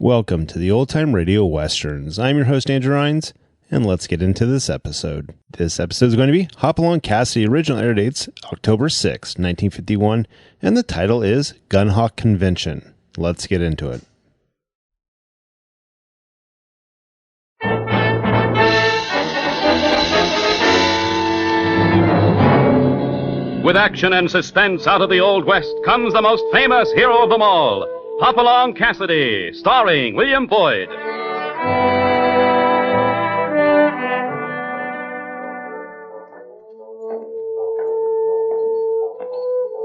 Welcome to the Old Time Radio Westerns. I'm your host, Andrew Rhynes, and let's get into this episode. This episode is going to be Hopalong Cassidy. Original air dates October 6, 1951, and the title is Gunhawk Convention. Let's get into it. With action and suspense out of the Old West comes the most famous hero of them all, Hopalong Cassidy, starring William Boyd.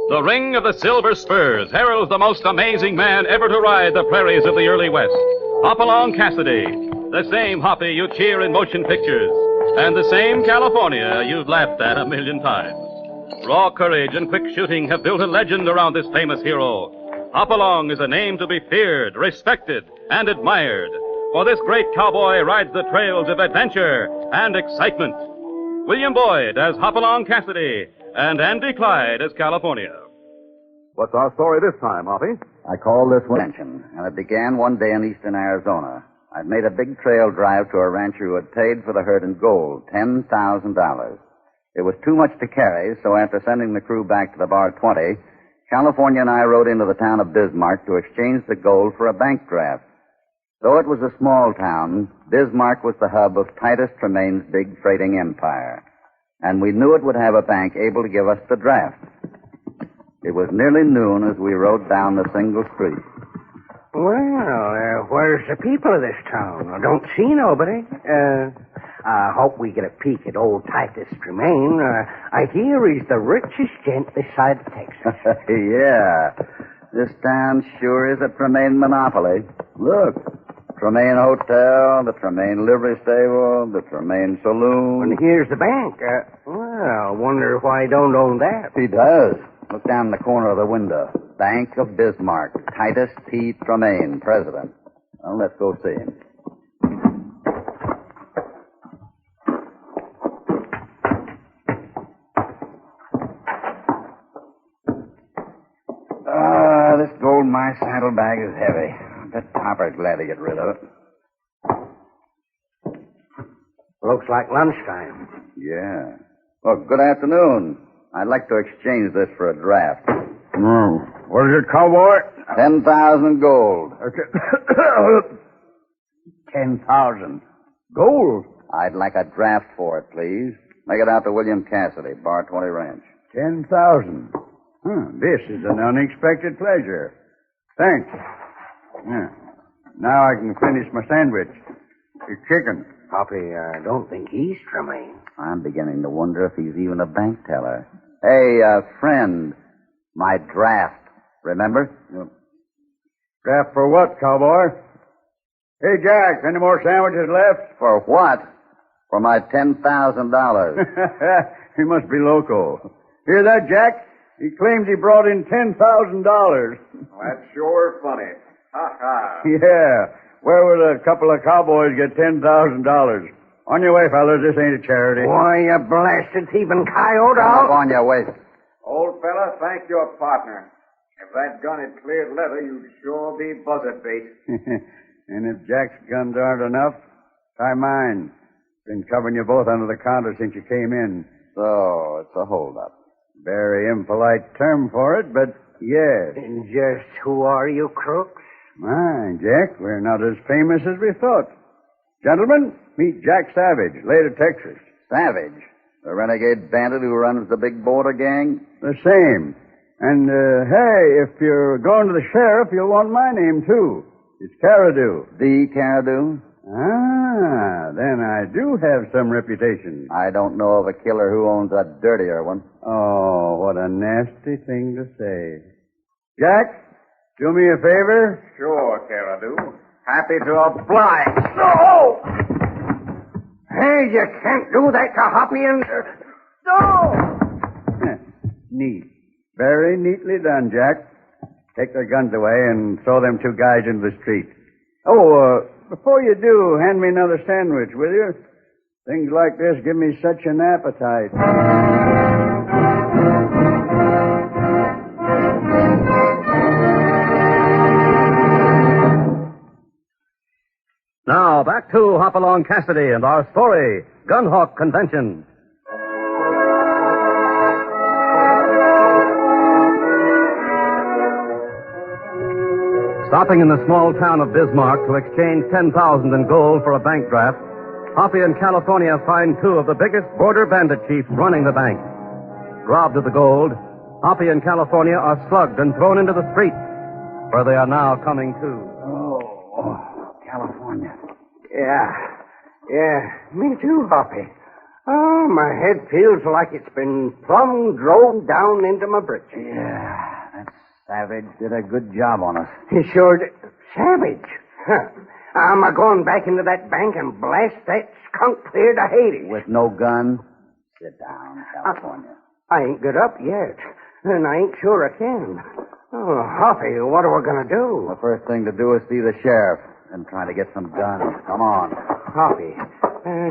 The ring of the silver spurs heralds the most amazing man ever to ride the prairies of the early West, Hopalong Cassidy, the same Hoppy you cheer in motion pictures, and the same California you've laughed at a million times. Raw courage and quick shooting have built a legend around this famous hero. Hopalong is a name to be feared, respected, and admired, for this great cowboy rides the trails of adventure and excitement. William Boyd as Hopalong Cassidy, and Andy Clyde as California. What's our story this time, Hoppy? I call this one Convention, and it began one day in eastern Arizona. I'd made a big trail drive to a rancher who had paid for the herd in gold, $10,000. It was too much to carry, so after sending the crew back to the Bar 20, California and I rode into the town of Bismarck to exchange the gold for a bank draft. Though it was a small town, Bismarck was the hub of Titus Tremaine's big freighting empire, and we knew it would have a bank able to give us the draft. It was nearly noon as we rode down the single street. Well, where's the people of this town? I don't see nobody. I hope we get a peek at old Titus Tremaine. I hear he's the richest gent this side of Texas. Yeah, this town sure is a Tremaine monopoly. Look, Tremaine Hotel, the Tremaine Livery Stable, the Tremaine Saloon. And here's the bank. Well, wonder why he don't own that. He does. Look down the corner of the window. Bank of Bismarck, Titus T. Tremaine, President. Well, let's go see him. This gold in my saddlebag is heavy. I bet Topper's glad to get rid of it. Looks like lunchtime. Yeah. Well, good afternoon. I'd like to exchange this for a draft. What is it, cowboy? 10,000 gold. 10,000. Gold? I'd like a draft for it, please. Make it out to William Cassidy, Bar 20 Ranch. 10,000. This is an unexpected pleasure. Thanks. Yeah. Now I can finish my sandwich. Your chicken. Hoppy, I don't think he's Tremaine. I'm beginning to wonder if he's even a bank teller. Hey, friend, my draft. Remember? Draft for what, cowboy? Hey, Jack, any more sandwiches left? For what? For my $10,000. He must be loco. Hear that, Jack? He claims he brought in $10,000. That's sure funny. Ha ha. Yeah. Where would a couple of cowboys get $10,000? On your way, fellas. This ain't a charity. Why, you blasted thieving coyote. Up on your way. Old fella, thank your partner. If that gun had cleared leather, you'd sure be buzzard bait. And if Jack's guns aren't enough, try mine. Been covering you both under the counter since you came in. So, it's a holdup. Very impolite term for it, but yes. And just who are you, crooks? My, Jack, we're not as famous as we thought. Gentlemen, meet Jack Savage, later Texas. Savage? The renegade bandit who runs the big border gang? The same. And, hey, if you're going to the sheriff, you'll want my name, too. It's Caradu. The Caradu? Ah, then I do have some reputation. I don't know of a killer who owns a dirtier one. Oh, what a nasty thing to say. Jack, do me a favor? Sure, Caradu. Happy to oblige. No! Hey, you can't do that to Hoppy and... No! Neat. Very neatly done, Jack. Take their guns away and throw them two guys into the street. Oh, before you do, hand me another sandwich, will you? Things like this give me such an appetite. Now, back to Hopalong Cassidy and our story, Gunhawk Convention. Stopping in the small town of Bismarck to exchange $10,000 in gold for a bank draft, Hoppy and California find two of the biggest border bandit chiefs running the bank. Robbed of the gold, Hoppy and California are slugged and thrown into the street, where they are now coming to. Oh, California. Yeah, me too, Hoppy. Oh, my head feels like it's been plumb drove down into my britches. Yeah, that savage did a good job on us. He sure did. Savage? Huh. I'm going back into that bank and blast that skunk clear to Hades. With no gun? Sit down, California. I ain't got up yet, and I ain't sure I can. Oh, Hoppy, what are we going to do? The first thing to do is see the sheriff and try to get some guns. Come on. Hoppy,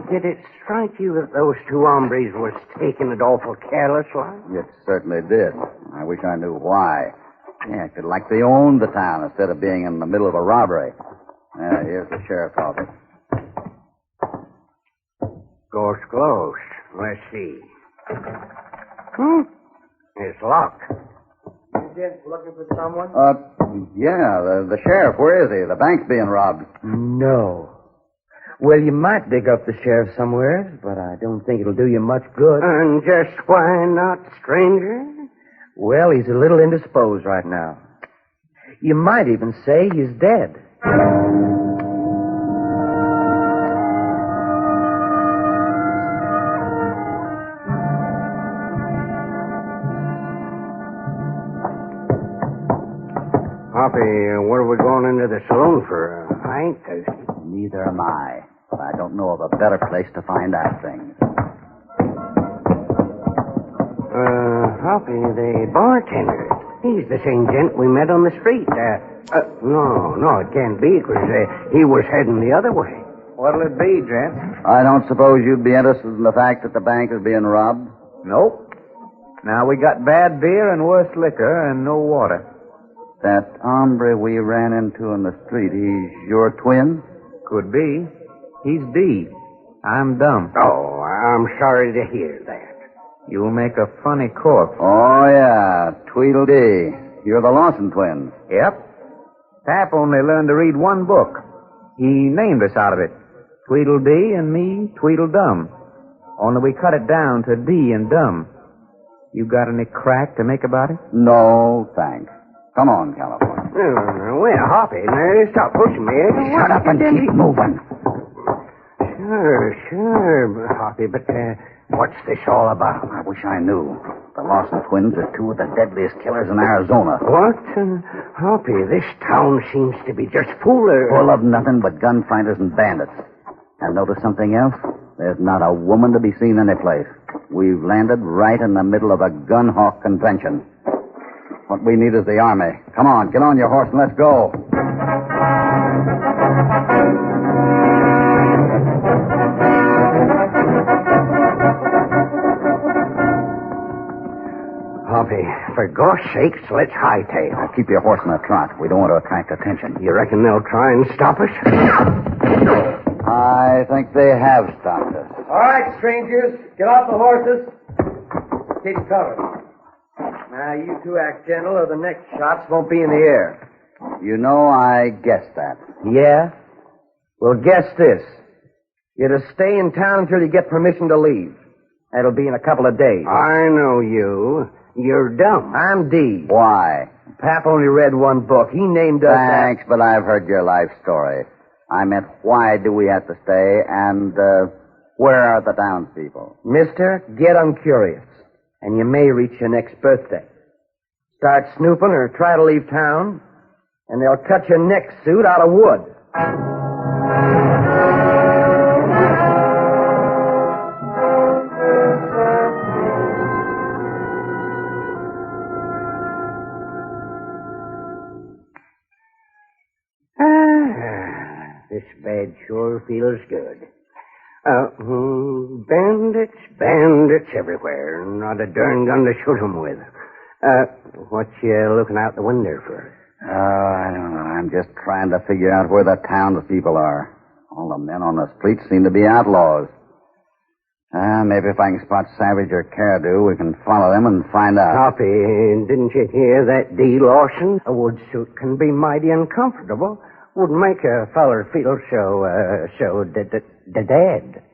did it strike you that those two hombres was taking it awful careless like? It certainly did. I wish I knew why. Yeah, acted like they owned the town instead of being in the middle of a robbery. Here's the sheriff's office. Goes close. Let's see. It's locked. Looking for someone? Yeah, the sheriff. Where is he? The bank's being robbed. No. Well, you might dig up the sheriff somewhere, but I don't think it'll do you much good. And just why not, stranger? Well, he's a little indisposed right now. You might even say he's dead. Hoppy, what are we going into the saloon for? I ain't thirsty. Neither am I. But I don't know of a better place to find out things. Hoppy, the bartender. He's the same gent we met on the street. No, it can't be, because he was heading the other way. What'll it be, gent? I don't suppose you'd be interested in the fact that the bank is being robbed? Nope. Now, we got bad beer and worse liquor and no water. That hombre we ran into in the street, he's your twin? Could be. He's D. I'm dumb. Oh, I'm sorry to hear that. You'll make a funny corpse. Oh, yeah. Tweedledee. You're the Lawson twins. Yep. Pap only learned to read one book. He named us out of it. Tweedledee and me, Tweedledum. Only we cut it down to D and dumb. You got any crack to make about it? No, thanks. Come on, California. Well, Hoppy, now stop pushing me. Shut up and keep moving. Sure, Hoppy, but what's this all about? I wish I knew. The Lawson twins are two of the deadliest killers in Arizona. What? Hoppy, this town seems to be just full of nothing but gunfighters and bandits. And notice something else? There's not a woman to be seen anyplace. We've landed right in the middle of a Gunhawk convention. What we need is the army. Come on, get on your horse and let's go. Hoppy, for gosh sakes, let's hightail. Now, keep your horse in a trot. We don't want to attract attention. You reckon they'll try and stop us? I think they have stopped us. All right, strangers, get off the horses. Keep cover. Now, you two act gentle, or the next shots won't be in the air. You know, I guessed that. Yeah? Well, guess this. You're to stay in town until you get permission to leave. That'll be in a couple of days. I know you. You're dumb. I'm D. Why? Pap only read one book. He named us... Thanks, but I've heard your life story. I meant, why do we have to stay, and where are the townspeople? Mister, get uncurious, and you may reach your next birthday. Start snooping or try to leave town, and they'll cut your neck suit out of wood. This bed sure feels good. Bandits everywhere. Not a darn gun to shoot 'em with. What you looking out the window for? I don't know. I'm just trying to figure out where the townspeople are. All the men on the street seem to be outlaws. Maybe if I can spot Savage or Cardew, we can follow them and find out. Hoppy, didn't you hear that, D. Lawson? A wood suit can be mighty uncomfortable. Wouldn't make a feller feel so dead.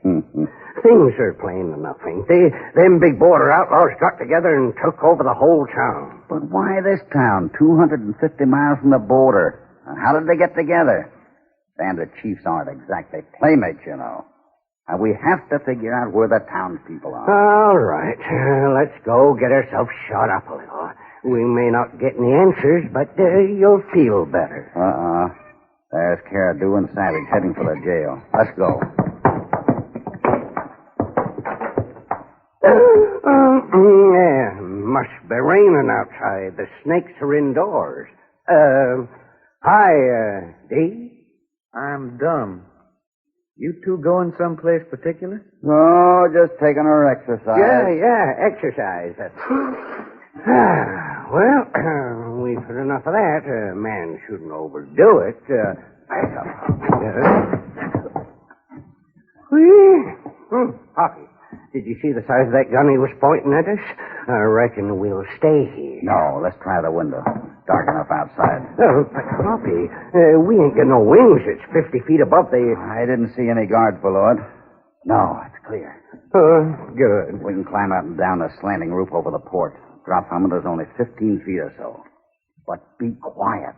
Mm-hmm. Things are plain enough, ain't they? Them big border outlaws got together and took over the whole town. But why this town, 250 miles from the border? How did they get together? Bandit chiefs aren't exactly playmates, you know. And we have to figure out where the townspeople are. All right. Let's go get ourselves shot up a little. We may not get any answers, but you'll feel better. There's Cardew and Savage heading for the jail. Let's go. Yeah, must be raining outside. The snakes are indoors. Hi, D. I'm dumb. You two going someplace particular? No, just taking our exercise. Yeah, exercise. Well, we've had enough of that. A man shouldn't overdo it. Hoppy, did you see the size of that gun he was pointing at us? I reckon we'll stay here. No, let's try the window. Dark enough outside. But Hoppy, we ain't got no wings. It's 50 feet above the... I didn't see any guards below it. No, it's clear. Good. We can climb up and down the slanting roof over the porch. Drop from it is only 15 feet or so. But be quiet.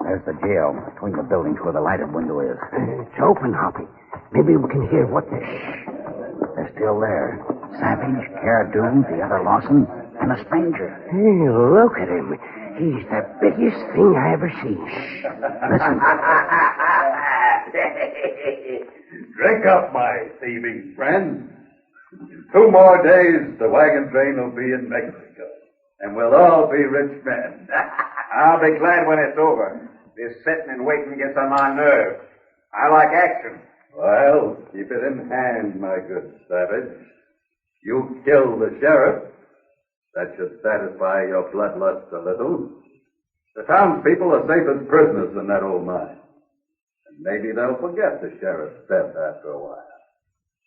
There's the jail, between the buildings where the lighted window is. It's open, Hoppy. Maybe we can hear what They're still there. Savage, Cardew, the other Lawson, and a stranger. Hey, look at him. He's the biggest thing I ever seen. Listen. Drink up, my thieving friend. In 2 more days, the wagon train will be in Mexico, and we'll all be rich men. I'll be glad when it's over. This sitting and waiting gets on my nerves. I like action. Well, keep it in hand, my good Savage. You kill the sheriff. That should satisfy your bloodlust a little. The townspeople are safe as prisoners in that old mine. And maybe they'll forget the sheriff's death after a while.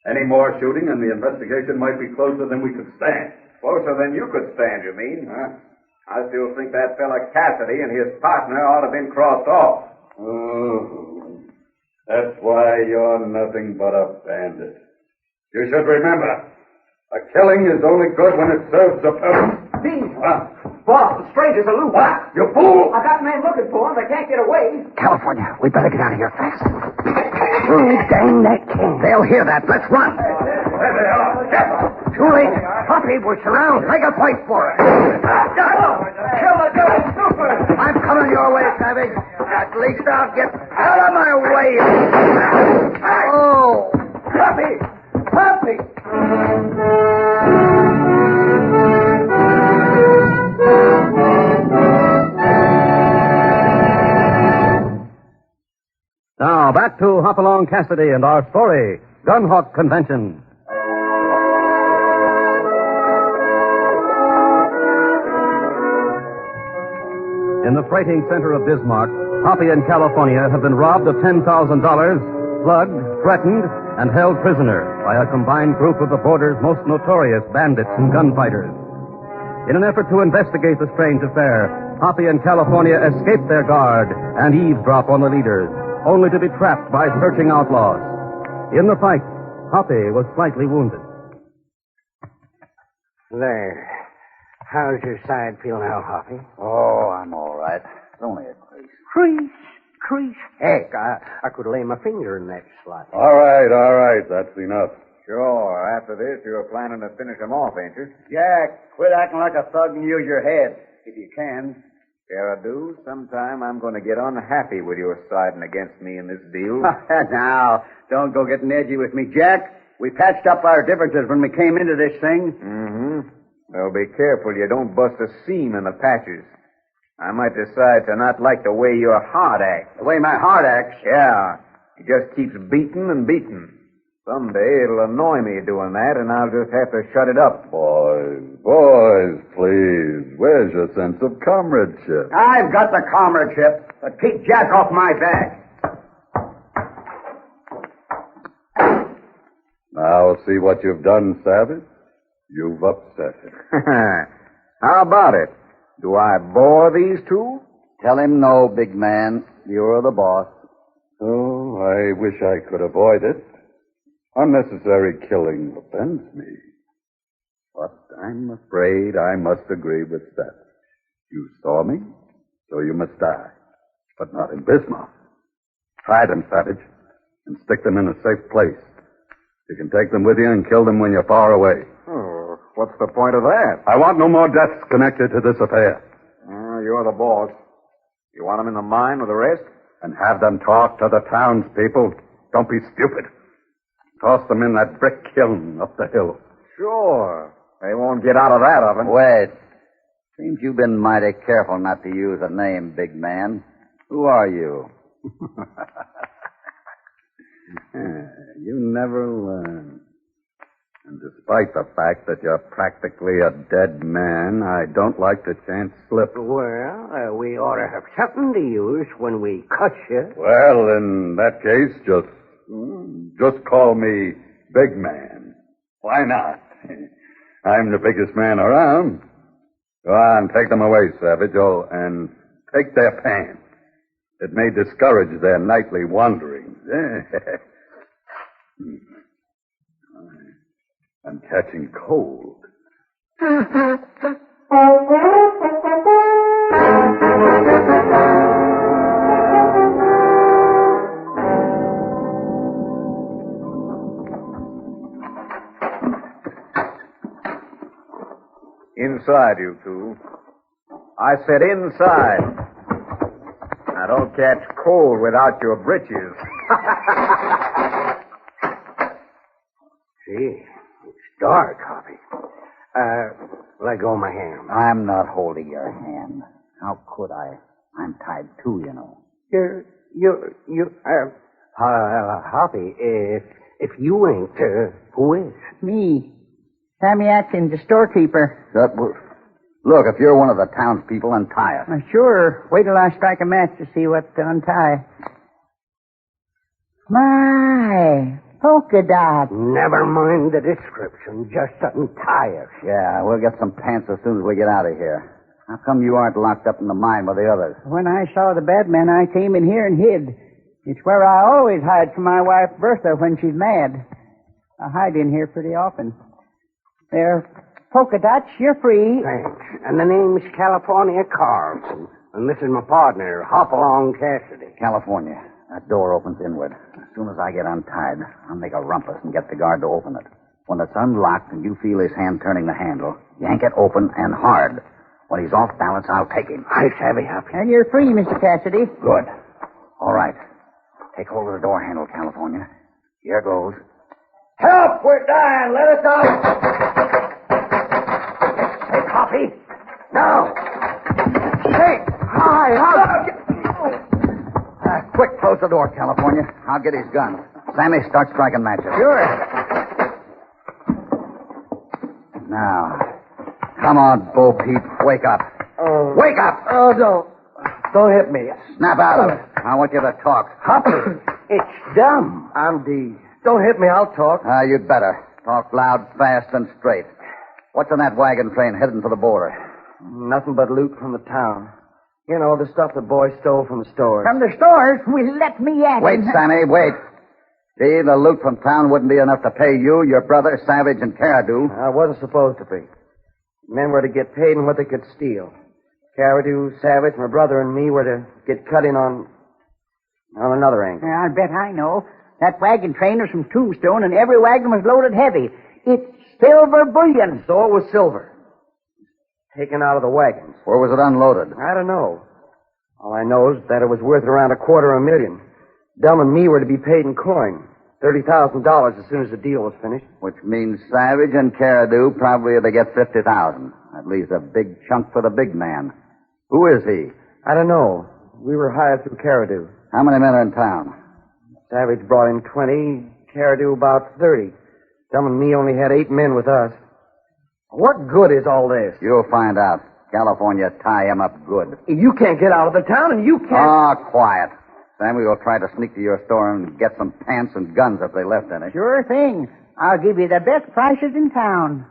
Any more shooting and the investigation might be closer than we could stand. Closer than you could stand, you mean? Huh? I still think that fella Cassidy and his partner ought to have been crossed off. Oh, that's why you're nothing but a bandit. You should remember, a killing is only good when it serves a purpose. Steve! Boss, the strangers are loose. What? You fool! I got men looking for them. They can't get away. California, we better get out of here fast. Dang that can. They'll hear that. Let's run. There they are. Too late. Hoppy, we're surrounded. Make a fight for it. Kill the guy, super! I'm coming your way, Savage. At least I'll get out of my way. Oh! Hoppy! Hoppy! Now, back to Hopalong Cassidy and our story, Gunhawk Convention. In the freighting center of Bismarck, Hoppy and California have been robbed of $10,000, slugged, threatened, and held prisoner by a combined group of the border's most notorious bandits and gunfighters. In an effort to investigate the strange affair, Hoppy and California escape their guard and eavesdrop on the leaders, only to be trapped by searching outlaws. In the fight, Hoppy was slightly wounded. There. How's your side feel now, Hoppy? Oh, I'm all right. It's only a crease. Crease? Heck, I could lay my finger in that slot. All right. That's enough. Sure, after this, you're planning to finish him off, ain't you? Jack, quit acting like a thug and use your head, if you can. Cardew, sometime I'm going to get unhappy with your siding against me in this deal. Now, don't go getting edgy with me, Jack. We patched up our differences when we came into this thing. Mm-hmm. Well, be careful you don't bust a seam in the patches. I might decide to not like the way your heart acts. The way my heart acts. Yeah. It just keeps beating and beating. Someday it'll annoy me doing that, and I'll just have to shut it up. Boys, please. Where's your sense of comradeship? I've got the comradeship, but keep Jack off my back. Now see what you've done, Savage. You've upset him. How about it? Do I bore these two? Tell him no, big man. You're the boss. Oh, I wish I could avoid it. Unnecessary killing offends me. But I'm afraid I must agree with Savage. You saw me, so you must die. But not in Bismarck. Hide them, Savage, and stick them in a safe place. You can take them with you and kill them when you're far away. Oh, what's the point of that? I want no more deaths connected to this affair. You're the boss. You want them in the mine with the rest? And have them talk to the townspeople. Don't be stupid. Toss them in that brick kiln up the hill. Sure. They won't get out of that oven. Wait. Seems you've been mighty careful not to use a name, big man. Who are you? You never learn. And despite the fact that you're practically a dead man, I don't like the chance slip. Well, we ought to have something to use when we cut you. Well, in that case, just call me Big Man. Why not? I'm the biggest man around. Go on, take them away, Savage, and take their pants. It may discourage their nightly wanderings. I'm catching cold. Inside, you two. I said inside. Now, don't catch cold without your breeches. Gee, it's dark, Hoppy. Let go of my hand. I'm not holding your hand. How could I? I'm tied too, you know. Hoppy, if you ain't, who is? Me. Sammy Atkins, the storekeeper. Look, if you're one of the townspeople, untie us. Sure. Wait till I strike a match to see what to untie. My, polka dot. Never mind the description. Just untie us. Yeah, we'll get some pants as soon as we get out of here. How come you aren't locked up in the mine with the others? When I saw the bad man, I came in here and hid. It's where I always hide from my wife, Bertha, when she's mad. I hide in here pretty often. There, polka dots, you're free. Thanks. And the name's California Carlson. And this is my partner, Hopalong Cassidy. California. That door opens inward. As soon as I get untied, I'll make a rumpus and get the guard to open it. When it's unlocked and you feel his hand turning the handle, yank it open and hard. When he's off balance, I'll take him. I savvy, Hoppy. And you're free, Mr. Cassidy. Good. All right. Take hold of the door handle, California. Here goes. Help! We're dying! Let us out! Hey, Hoppy! Now! Hey! Hi! Quick, close the door, California. I'll get his gun. Sammy, start striking matches. Sure. Now, come on, Bo Peep. Wake up. Wake up! Oh, don't hit me. Snap out of it. I want you to talk. Hoppy, it's dumb. I'm D. Don't hit me, I'll talk. You'd better. Talk loud, fast, and straight. What's in that wagon train heading for the border? Nothing but loot from the town. You know, the stuff the boys stole from the stores. From the stores? Well, let me at Wait, him. Sammy, wait. See, the loot from town wouldn't be enough to pay you, your brother, Savage, and Caradu. I wasn't supposed to be. Men were to get paid in what they could steal. Caradu, Savage, my brother, and me were to get cut in on another angle. I'll bet I know. That wagon train was from Tombstone, and every wagon was loaded heavy. It's silver bullion. So it was silver. Taken out of the wagons. Where was it unloaded? I don't know. All I know is that it was worth around $250,000. Dum and me were to be paid in coin. $30,000 as soon as the deal was finished. Which means Savage and Caradu probably are to get $50,000. That leaves a big chunk for the big man. Who is he? I don't know. We were hired through Caradu. How many men are in town? Savage brought in 20, Caribou about 30. Dum and me only had 8 men with us. What good is all this? You'll find out. California tie him up good. You can't get out of the town, and you can't... Ah, quiet. Sammy will try to sneak to your store and get some pants and guns if they left any. Sure thing. I'll give you the best prices in town.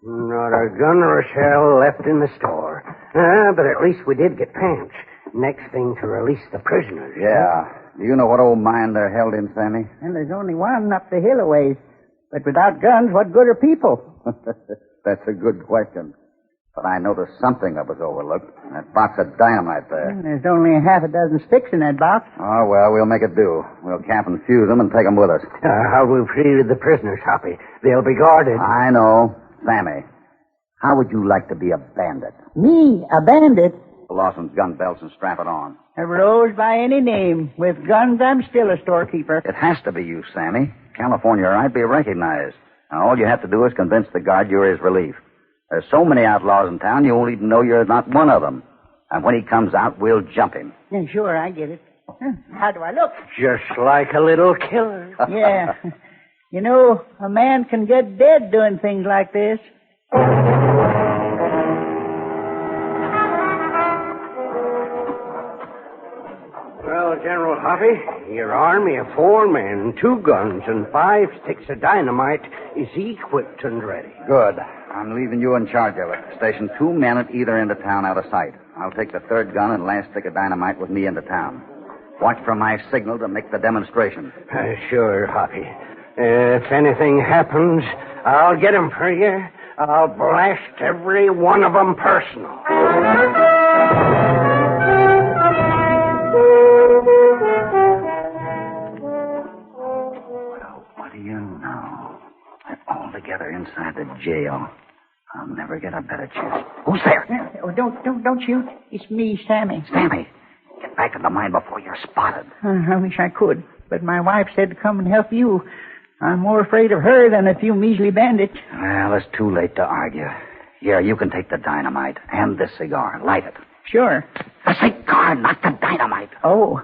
Not a gun or a shell left in the store. But at least we did get pants. Next thing to release the prisoners. Yeah. Do you know what old mine they're held in, Sammy? And there's only one up the hill a ways. But without guns, what good are people? That's a good question. But I noticed something that was overlooked. That box of dynamite there. And there's only half a dozen sticks in that box. Oh, well, we'll make it do. We'll cap and fuse them and take them with us. How we've treated the prisoners, Hoppy. They'll be guarded. I know. Sammy, how would you like to be a bandit? Me, a bandit? Pull off some gun belts and strap it on. A rose by any name. With guns, I'm still a storekeeper. It has to be you, Sammy. California might be recognized. Now, all you have to do is convince the guard you're his relief. There's so many outlaws in town, you won't even know you're not one of them. And when he comes out, we'll jump him. Yeah, sure, I get it. How do I look? Just like a little killer. Yeah. You know, a man can get dead doing things like this. Well, General Hoppy, your army of 4 men, 2 guns, and 5 sticks of dynamite is equipped and ready. Good. I'm leaving you in charge of it. Station 2 men at either end of town out of sight. I'll take the 3rd gun and last stick of dynamite with me into town. Watch for my signal to make the demonstration. Sure, Hoppy. If anything happens, I'll get 'em for you. I'll blast every one of 'em personal. Well, what do you know? They're all together inside the jail. I'll never get a better chance. Who's there? Oh, don't shoot. It's me, Sammy. Sammy, get back to the mine before you're spotted. I wish I could, but my wife said to come and help you. I'm more afraid of her than a few measly bandits. Well, it's too late to argue. Here, you can take the dynamite and this cigar. Light it. Sure. The cigar, not the dynamite. Oh.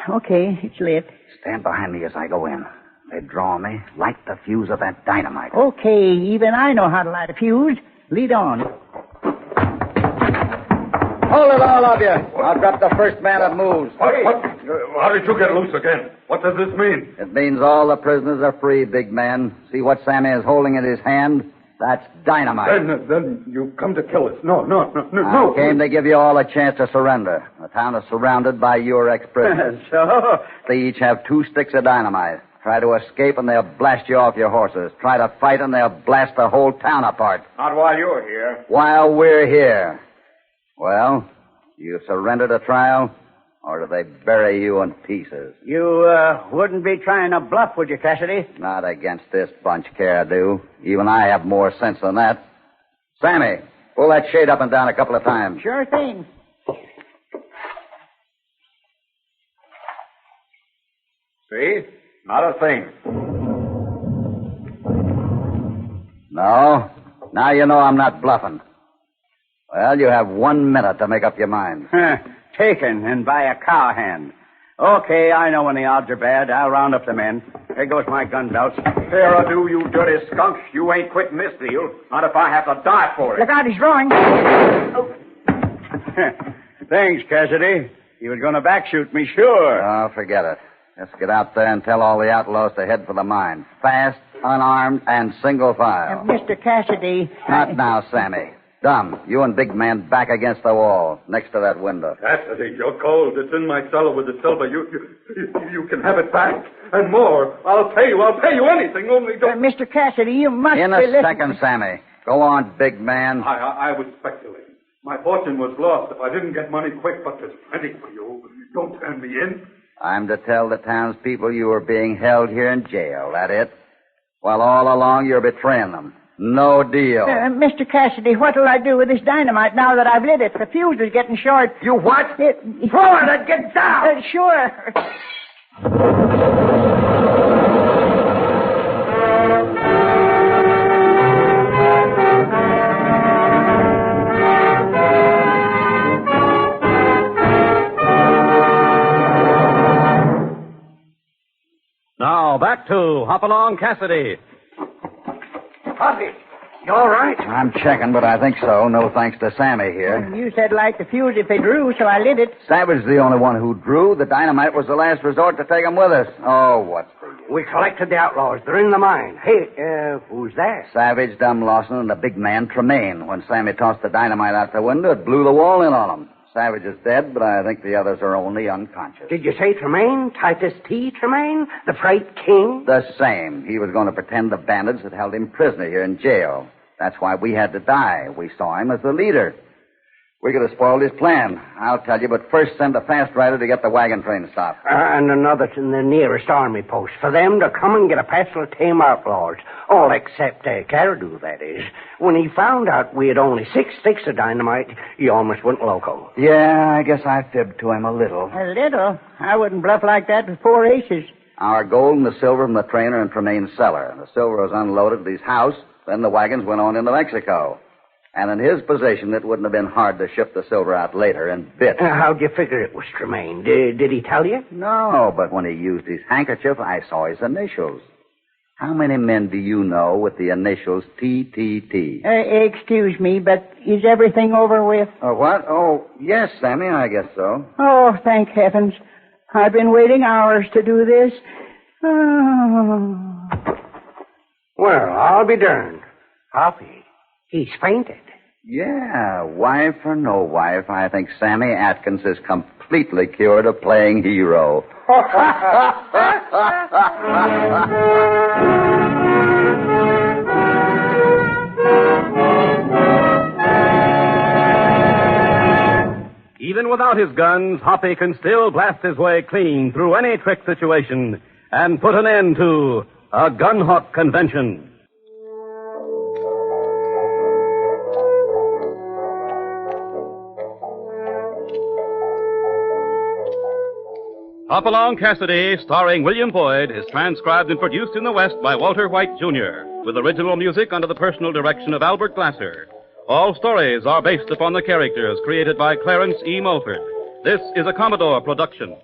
Okay, it's lit. Stand behind me as I go in. They draw me. Light the fuse of that dynamite. Okay, even I know how to light a fuse. Lead on. Hold it, all of you. I'll drop the first man that moves. What? How did you get loose again? What does this mean? It means all the prisoners are free, big man. See what Sammy is holding in his hand? That's dynamite. Then you come to kill us. No. I came to give you all a chance to surrender. The town is surrounded by your ex-prisoners. So? They each have 2 sticks of dynamite. Try to escape and they'll blast you off your horses. Try to fight and they'll blast the whole town apart. Not while you're here. While we're here. Well, you surrender to trial, or do they bury you in pieces? You wouldn't be trying to bluff, would you, Cassidy? Not against this bunch, Caribou. Even I have more sense than that. Sammy, pull that shade up and down a couple of times. Sure thing. See? Not a thing. No? Now you know I'm not bluffing. Well, you have 1 minute to make up your mind. Taken and by a cowhand. Okay, I know when the odds are bad. I'll round up the men. Here goes my gun belts. Fair ado, you dirty skunk. You ain't quitting this deal. Not if I have to die for it. Look out, he's drawing. Oh. Thanks, Cassidy. You was going to backshoot me, sure. Oh, forget it. Let's get out there and tell all the outlaws to head for the mine. Fast, unarmed, and single file. Mr. Cassidy. Not now, Sammy. Dumb, you and Big Man back against the wall, next to that window. Cassidy, you're cold. It's in my cellar with the silver. You can have it back. And more. I'll pay you anything, only don't... Mr. Cassidy, you must In be a listening. second, Sammy. Go on, Big Man. I was speculating. My fortune was lost if I didn't get money quick, but there's plenty for you. Don't turn me in. I'm to tell the townspeople you are being held here in jail, that it? While all along you're betraying them. No deal. Mr. Cassidy, what'll I do with this dynamite now that I've lit it? The fuse is getting short. You what? Throw it and get down. Sure. back to Hopalong Cassidy. Hoppy, you all right? I'm checking, but I think so. No thanks to Sammy here. You said light the fuse if they drew, so I lit it. Savage is the only one who drew. The dynamite was the last resort to take 'em with us. Oh, what's the use? We collected the outlaws. They're in the mine. Hey, who's that? Savage, Dumb Lawson, and the big man, Tremaine. When Sammy tossed the dynamite out the window, it blew the wall in on 'em. Savage is dead, but I think the others are only unconscious. Did you say Tremaine? Titus T. Tremaine? The freight king? The same. He was going to pretend the bandits had held him prisoner here in jail. That's why we had to die. We saw him as the leader. We could have spoiled his plan. I'll tell you, but first send a fast rider to get the wagon train stopped. And another to the nearest army post. For them to come and get a passel of tame outlaws. All except Caribou, that is. When he found out we had only 6 sticks of dynamite, he almost went loco. Yeah, I guess I fibbed to him a little. A little? I wouldn't bluff like that with 4 aces. Our gold and the silver from the trainer and Tremaine's cellar. The silver was unloaded at his house. Then the wagons went on into Mexico. And in his position, it wouldn't have been hard to ship the silver out later in bits. How'd you figure it was Tremaine? Did he tell you? No, but when he used his handkerchief, I saw his initials. How many men do you know with the initials TTT? Excuse me, but is everything over with? What? Oh, yes, Sammy, I guess so. Oh, thank heavens. I've been waiting hours to do this. Oh. Well, I'll be darned. Hoppy, he's fainted. Yeah, wife or no wife, I think Sammy Atkins is completely cured of playing hero. Even without his guns, Hoppy can still blast his way clean through any trick situation and put an end to a Gunhawk convention. Hopalong Cassidy, starring William Boyd, is transcribed and produced in the West by Walter White, Jr., with original music under the personal direction of Albert Glaser. All stories are based upon the characters created by Clarence E. Mulford. This is a Commodore production.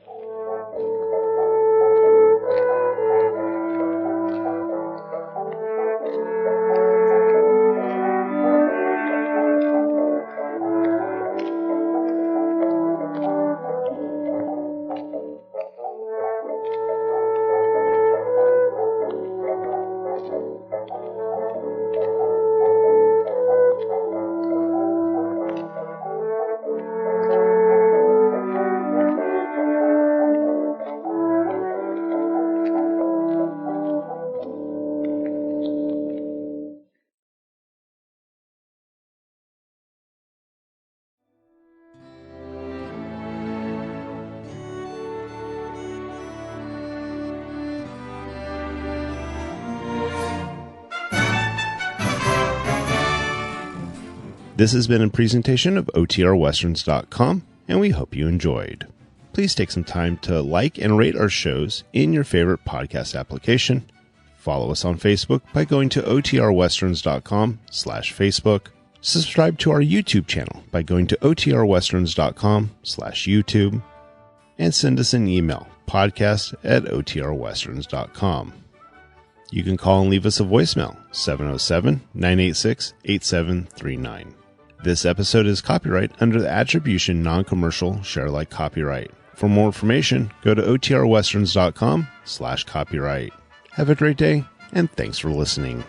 This has been a presentation of OTRWesterns.com, and we hope you enjoyed. Please take some time to like and rate our shows in your favorite podcast application. Follow us on Facebook by going to OTRWesterns.com/Facebook. Subscribe to our YouTube channel by going to OTRWesterns.com/YouTube. And send us an email, podcast@OTRWesterns.com. You can call and leave us a voicemail, 707-986-8739. This episode is copyright under the Attribution Non-Commercial Share-alike copyright. For more information, go to OTRWesterns.com/copyright. Have a great day, and thanks for listening.